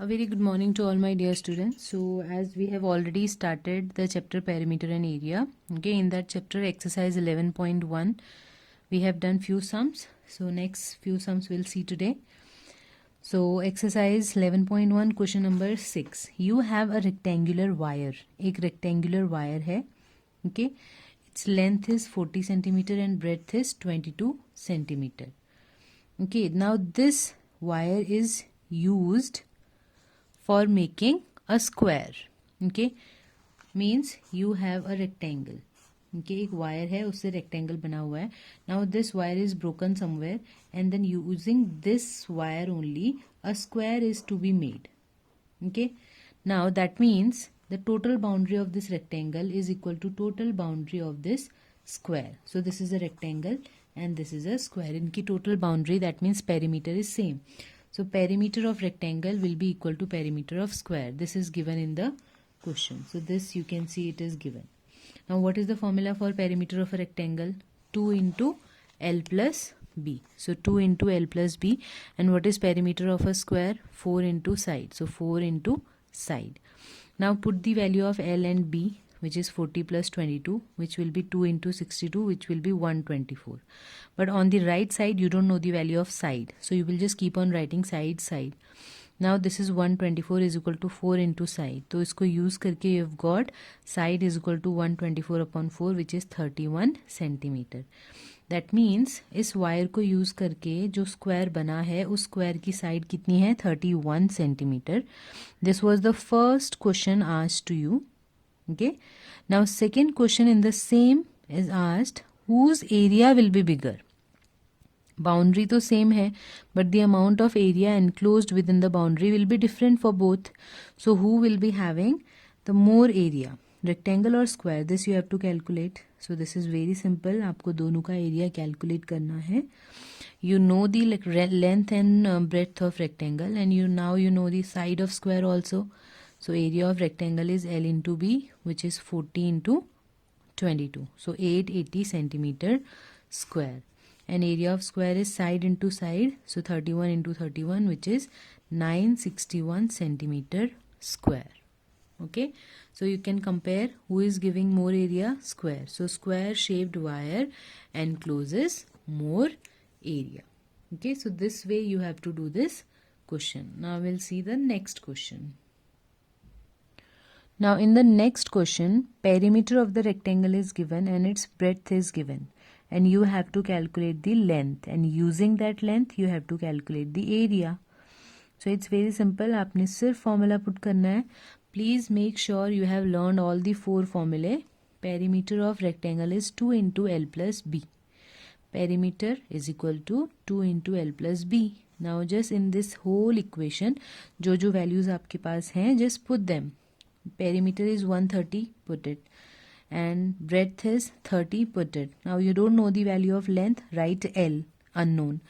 A very good morning to all my dear students. So as we have already started the chapter perimeter and area, okay, in that chapter exercise 11.1 we have done few sums. So next few sums we'll see today. So exercise 11.1 question number 6. You have a rectangular wire. एक rectangular wire है. Okay. Its length is 40 centimeter and breadth is 22 centimeter. Okay. Now this wire is used for making a square. Okay, means you have a rectangle. Okay, एक wire है उससे rectangle बना हुआ है. Now this wire is broken somewhere and then using this wire only a square is to be made. Okay, now that means the total boundary of this rectangle is equal to total boundary of this square. So this is a rectangle and this is a square. इनकी total boundary, that means perimeter is same. So perimeter of rectangle will be equal to perimeter of square. This is given in the question. So this you can see it is given. Now what is the formula for perimeter of a rectangle? 2 into L plus B. So 2 into L plus B. And what is perimeter of a square? 4 into side. So 4 into side. Now put the value of L and B, which is 40 plus 22, which will be 2 into 62, which will be 124. But on the right side, you don't know the value of side. So you will just keep on writing side, side. Now this is 124 is equal to 4 into side. So इसको use करके you have got side is equal to 124 upon 4, which is 31 centimeter. That means इस wire को use करके जो square बना है उस square की साइड कितनी है? 31 centimetre. This was the first question asked to you. Okay, now second question in the same is asked, whose area will be bigger? Boundary तो same है, but the amount of area enclosed within the boundary will be different for both. So who will be having the more area, rectangle or square? This you have to calculate. So this is very simple. आपको दोनों का area calculate करना है. You know the length and breadth of rectangle, and you know the side of square also. So area of rectangle is L into B, which is 40 into 22. So 880 centimeter square. And area of square is side into side. So 31 into 31, which is 961 centimeter square. Okay. So you can compare who is giving more area, square. So square shaped wire encloses more area. Okay. So this way you have to do this question. Now we'll see the next question. Now in the next question, perimeter of the rectangle is given and its breadth is given. And you have to calculate the length. And using that length, you have to calculate the area. So it's very simple. आपने सिर्फ formula put करना है. Please make sure you have learned all the 4 formulae. Perimeter of rectangle is 2 into L plus B. Perimeter is equal to 2 into L plus B. Now just in this whole equation, जो values आपके पास हैं, just put them. Perimeter is 130, put it, and breadth is 30, put it. Now you don't know the value of length, write L, unknown,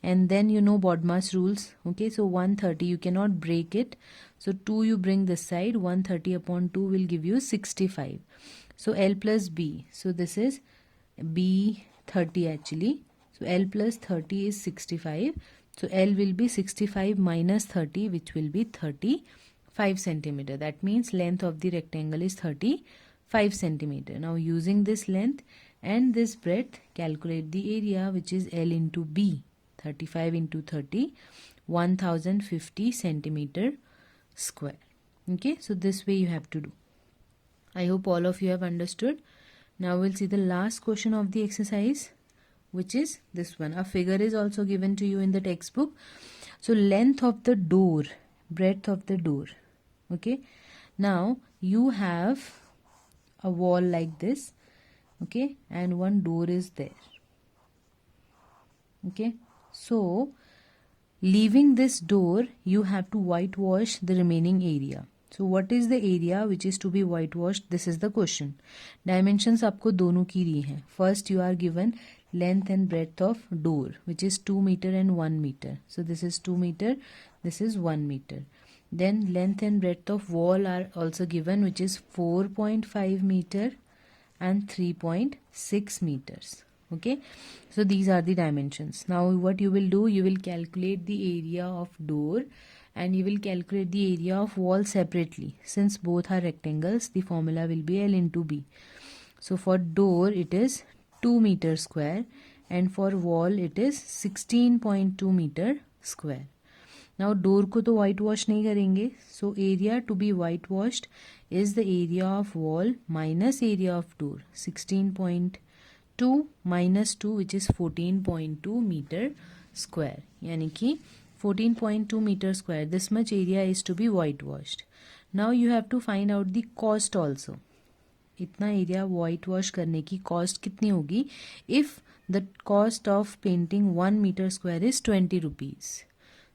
and then you know BODMAS rules. Okay, so 130 you cannot break it, so 2 you bring this side. 130 upon 2 will give you 65. So L plus B, so this is B 30 actually. So L plus 30 is 65. So L will be 65 minus 30, which will be 35 centimeter. That means length of the rectangle is 35 centimeter. Now using this length and this breadth, calculate the area, which is L into B. 35 into 30, 1050 centimeter square. Okay, so this way you have to do. I hope all of you have understood. Now we'll see the last question of the exercise, which is this one. A figure is also given to you in the textbook. So length of the door, breadth of the door. Okay, now you have a wall like this. Okay, and one door is there. Okay, so leaving this door, you have to whitewash the remaining area. So what is the area which is to be whitewashed? This is the question. Dimensions आपको दोनों की दी हैं. First you are given length and breadth of door, which is 2 meter and 1 meter. So this is 2 meter, this is 1 meter. Then length and breadth of wall are also given, which is 4.5 meter and 3.6 meters. Okay, so these are the dimensions. Now what you will do, you will calculate the area of door and you will calculate the area of wall separately. Since both are rectangles, the formula will be L into B. So for door it is 2 meter square, and for wall it is 16.2 meter square. Now door को तो white wash नहीं करेंगे, so area to be white washed is the area of wall minus area of door. 16.2 minus 2, which is 14.2 meter square. यानी कि 14.2 meter square. This much area is to be whitewashed. Now you have to find out the cost also. इतना area white wash करने की cost कितनी होगी? If the cost of painting 1 meter square is 20 rupees.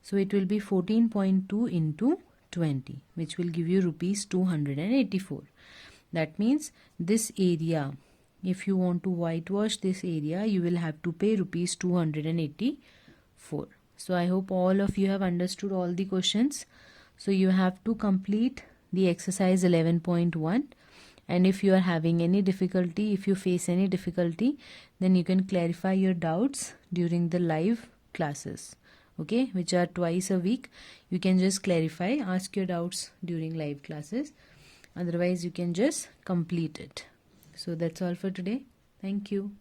So it will be 14.2 into 20, which will give you rupees 284. That means this area, if you want to whitewash this area, you will have to pay rupees 284. So I hope all of you have understood all the questions. So you have to complete the exercise 11.1. And if you are having any difficulty, if you face any difficulty, then you can clarify your doubts during the live classes. Okay, which are twice a week. You can just clarify, ask your doubts during live classes. Otherwise, you can just complete it. So that's all for today. Thank you.